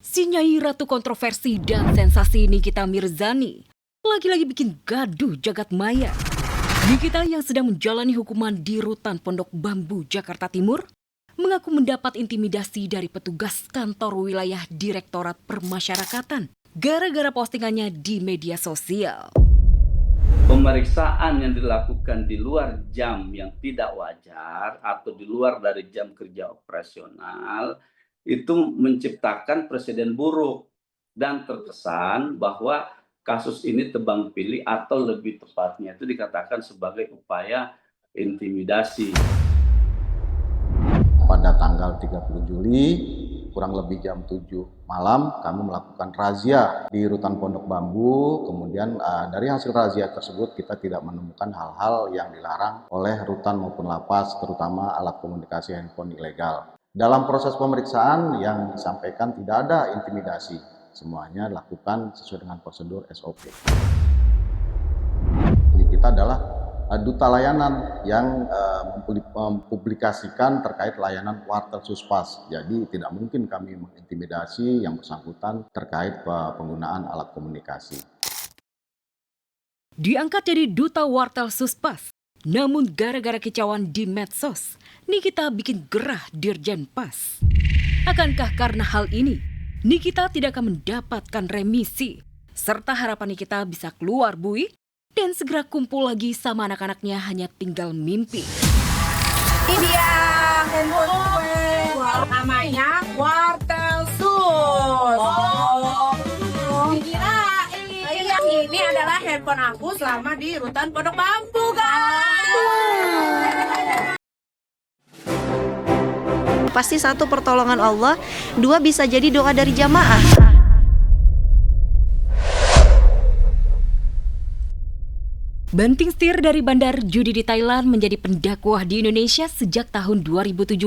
Si Nyai Ratu Kontroversi dan Sensasi Nikita Mirzani lagi-lagi bikin gaduh jagat maya. Nikita yang sedang menjalani hukuman di Rutan Pondok Bambu, Jakarta Timur, mengaku mendapat intimidasi dari petugas kantor wilayah Direktorat Permasyarakatan gara-gara postingannya di media sosial. Pemeriksaan yang dilakukan di luar jam yang tidak wajar atau di luar dari jam kerja operasional itu menciptakan presiden buruk dan terkesan bahwa kasus ini tebang pilih atau lebih tepatnya itu dikatakan sebagai upaya intimidasi. Pada tanggal 30 Juli, kurang lebih jam 7 malam, kami melakukan razia di Rutan Pondok Bambu. Kemudian dari hasil razia tersebut kita tidak menemukan hal-hal yang dilarang oleh rutan maupun lapas, terutama alat komunikasi handphone ilegal. Dalam proses pemeriksaan yang disampaikan tidak ada intimidasi, semuanya dilakukan sesuai dengan prosedur SOP. Ini kita adalah duta layanan yang mempublikasikan terkait layanan Wartel Suspas. Jadi tidak mungkin kami mengintimidasi yang bersangkutan terkait penggunaan alat komunikasi. Diangkat jadi duta Wartel Suspas, namun gara-gara kicauan di medsos, Nikita bikin gerah Dirjen Pas. Akankah karena hal ini, Nikita tidak akan mendapatkan remisi, serta harapan Nikita bisa keluar buik dan segera kumpul lagi sama anak-anaknya hanya tinggal mimpi. Ini dia handphone gue. Namanya Wartel Sus. Dikirain. Yang ini adalah handphone aku selama di Rutan Pondok Bambu, guys. Pasti satu pertolongan Allah, dua bisa jadi doa dari jamaah. Banting setir dari bandar judi di Thailand menjadi pendakwah di Indonesia sejak tahun 2017.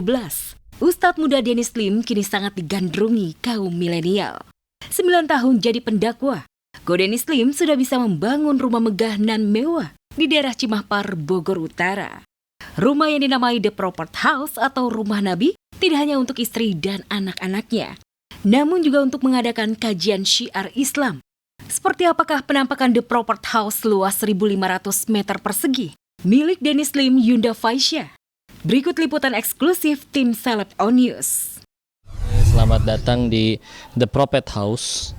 Ustadz muda Dennis Lim kini sangat digandrungi kaum milenial. 9 tahun jadi pendakwah, Ko Dennis Lim sudah bisa membangun rumah megah nan mewah di daerah Cimahpar, Bogor Utara. Rumah yang dinamai The Prophet House atau Rumah Nabi tidak hanya untuk istri dan anak-anaknya, namun juga untuk mengadakan kajian syiar Islam. Seperti apakah penampakan The Prophet House luas 1.500 meter persegi milik Dennis Lim Yunda Faisya? Berikut liputan eksklusif tim Celeb On News. Selamat datang di The Prophet House.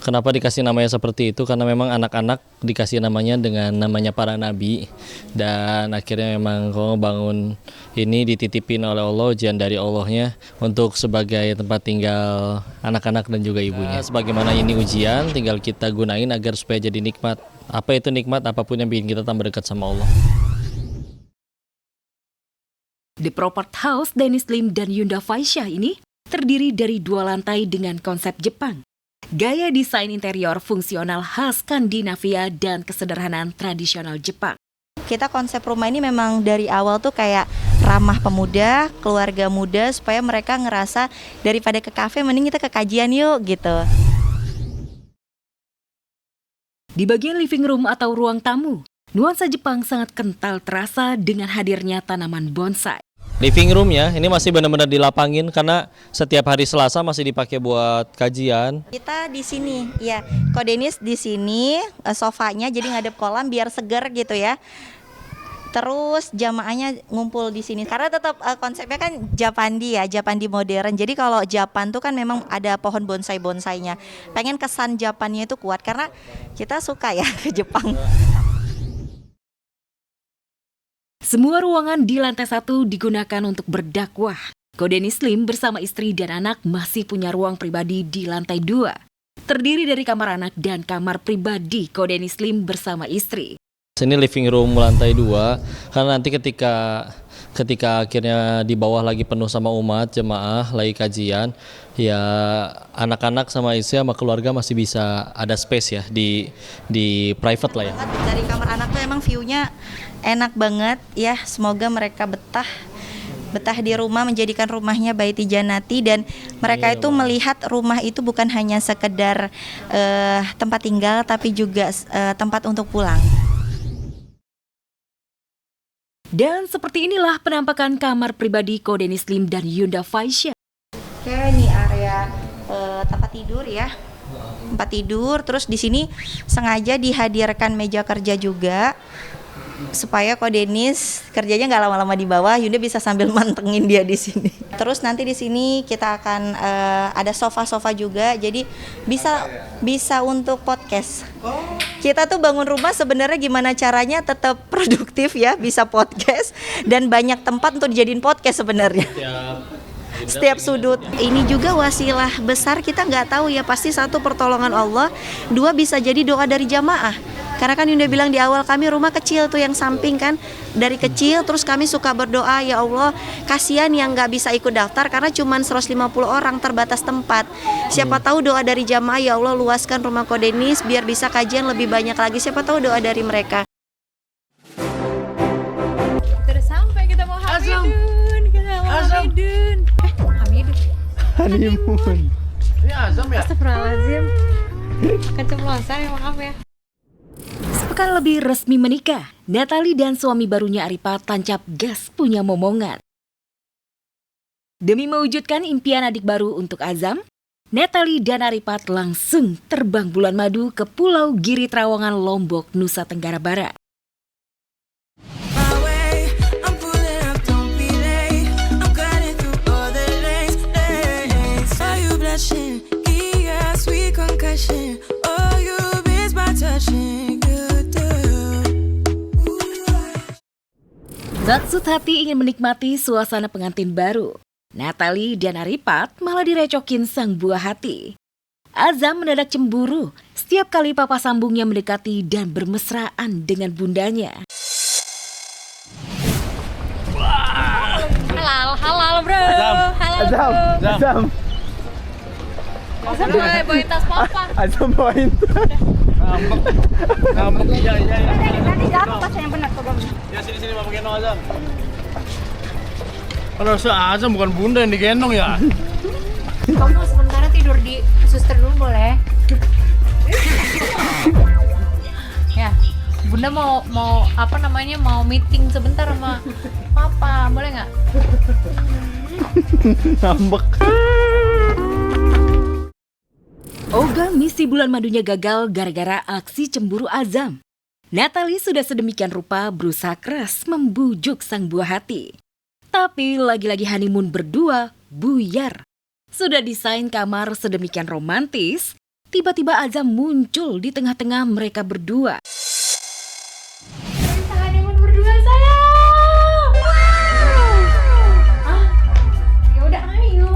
Kenapa dikasih namanya seperti itu? Karena memang anak-anak dikasih namanya dengan namanya para nabi. Dan akhirnya memang kalau bangun ini dititipin oleh Allah, ujian dari Allahnya untuk sebagai tempat tinggal anak-anak dan juga ibunya. Sebagaimana ini ujian, tinggal kita gunain agar supaya jadi nikmat. Apa itu nikmat? Apapun yang bikin kita tambah dekat sama Allah. The Prophet House Dennis Lim dan Yunda Faisya ini terdiri dari 2 lantai dengan konsep Jepang. Gaya desain interior fungsional khas Skandinavia dan kesederhanaan tradisional Jepang. Kita konsep rumah ini memang dari awal tuh kayak ramah pemuda, keluarga muda, supaya mereka ngerasa daripada ke kafe mending kita ke kajian yuk gitu. Di bagian living room atau ruang tamu, nuansa Jepang sangat kental terasa dengan hadirnya tanaman bonsai. Living roomnya ini masih benar-benar dilapangin karena setiap hari Selasa masih dipakai buat kajian. Kita di sini, ya, Ko Dennis di sini, sofanya jadi ngadep kolam biar seger gitu ya. Terus jamaahnya ngumpul di sini karena tetap konsepnya kan Japandi ya, Japandi modern. Jadi kalau Japan tuh kan memang ada pohon bonsai-bonsainya. Pengen kesan Japannya itu kuat karena kita suka ya ke Jepang. Semua ruangan di lantai 1 digunakan untuk berdakwah. Ko Dennis Lim bersama istri dan anak masih punya ruang pribadi di lantai 2. Terdiri dari kamar anak dan kamar pribadi Ko Dennis Lim bersama istri. Ini living room lantai 2 karena nanti ketika akhirnya di bawah lagi penuh sama umat jemaah lagi kajian, ya anak-anak sama istri sama keluarga masih bisa ada space ya di private lah ya. Dari kamar anak tuh emang view-nya enak banget ya, semoga mereka betah di rumah, menjadikan rumahnya Baiti Janati, dan mereka itu melihat rumah itu bukan hanya sekedar tempat tinggal tapi juga tempat untuk pulang. Dan seperti inilah penampakan kamar pribadi Ko Dennis Lim dan Yunda Faisya. Oke, ini area tempat tidur ya. Tempat tidur, terus di sini sengaja dihadirkan meja kerja juga supaya Ko Denis kerjanya nggak lama-lama di bawah, Yunda bisa sambil mantengin dia di sini. Terus nanti di sini kita akan ada sofa-sofa juga, jadi bisa untuk podcast. Kita tuh bangun rumah sebenarnya gimana caranya tetap produktif ya, bisa podcast dan banyak tempat untuk dijadiin podcast sebenarnya. Setiap sudut. Ini juga wasilah besar, kita nggak tahu ya, pasti satu pertolongan Allah, dua bisa jadi doa dari jamaah. Karena kan Yunda bilang di awal, kami rumah kecil tuh yang samping kan, dari kecil terus kami suka berdoa, ya Allah kasihan yang nggak bisa ikut daftar karena cuma 150 orang, terbatas tempat. Siapa tahu doa dari jamaah, ya Allah luaskan rumah Ko Denis biar bisa kajian lebih banyak lagi, siapa tahu doa dari mereka. Terus sampai kita mau Hamidun, Honeymoon. Ini Azam ya? Astagfirullahaladzim. Keceplosan ya, maaf ya. Sepekan lebih resmi menikah, Natalie dan suami barunya Aripat tancap gas punya momongan. Demi mewujudkan impian adik baru untuk Azam, Natalie dan Aripat langsung terbang bulan madu ke Pulau Giri Trawangan, Lombok, Nusa Tenggara Barat. Zatsut hati ingin menikmati suasana pengantin baru. Natalie dan Aripat malah direcokin sang buah hati. Azam mendadak cemburu setiap kali papa sambungnya mendekati dan bermesraan dengan bundanya. Halal bro. Azam. Azam bawain tas papa. Azam bawain tas. Ngambek. Iya. Nanti jatuh tasnya yang benar coba. Ya sini Mama gendong Azam. Kalau Azam bukan bunda yang digendong ya. Kamu sementara tidur di suster dulu boleh? Ya, bunda mau apa namanya, mau meeting sebentar sama papa, boleh nggak? Ngambek. Ogah misi bulan madunya gagal gara-gara aksi cemburu Azam. Natalie sudah sedemikian rupa berusaha keras membujuk sang buah hati. Tapi lagi-lagi honeymoon berdua buyar. Sudah desain kamar sedemikian romantis, tiba-tiba Azam muncul di tengah-tengah mereka berdua. Kita honeymoon berdua sayang. Ah, ya udah ayo.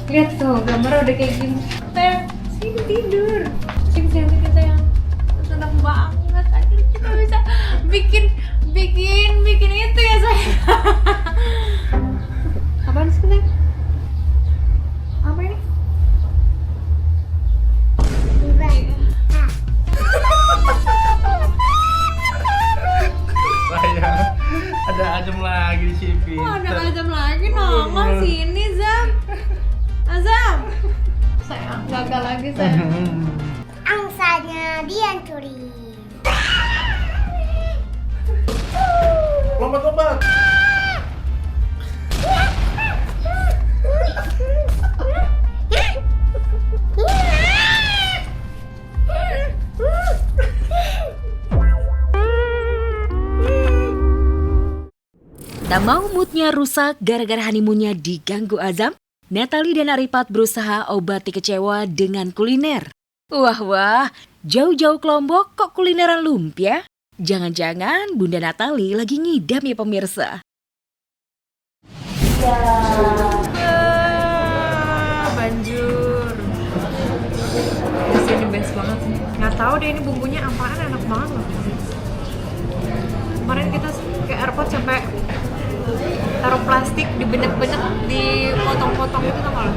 Lihat tuh gambar udah kayak gini. Sayang, sini tidur. Sini kita sayang. Senang banget akhirnya kita bisa bikin itu ya sayang. Apaan sih sayang? Apa ini? Sayang, ada Azam lagi di sini. Oh, ada Azam lagi nongol sini Zam. Azam. Sayang, gagal lagi sayang. Angsanya dihancurin. Lompat. Tak mau moodnya rusak gara-gara honeymoonnya diganggu Azam, Natalie dan Aripat berusaha obati kecewa dengan kuliner. Wah, jauh-jauh ke Lombok kok kulineran lumpia? Jangan-jangan Bunda Natalie lagi ngidam ya pemirsa. Banjur. Ini best banget sih. Nggak tahu deh ini bumbunya apaan, enak banget loh. Kemarin kita ke airport sampai taruh plastik, dibenek-benek, dipotong-potong gitu tau gak lo?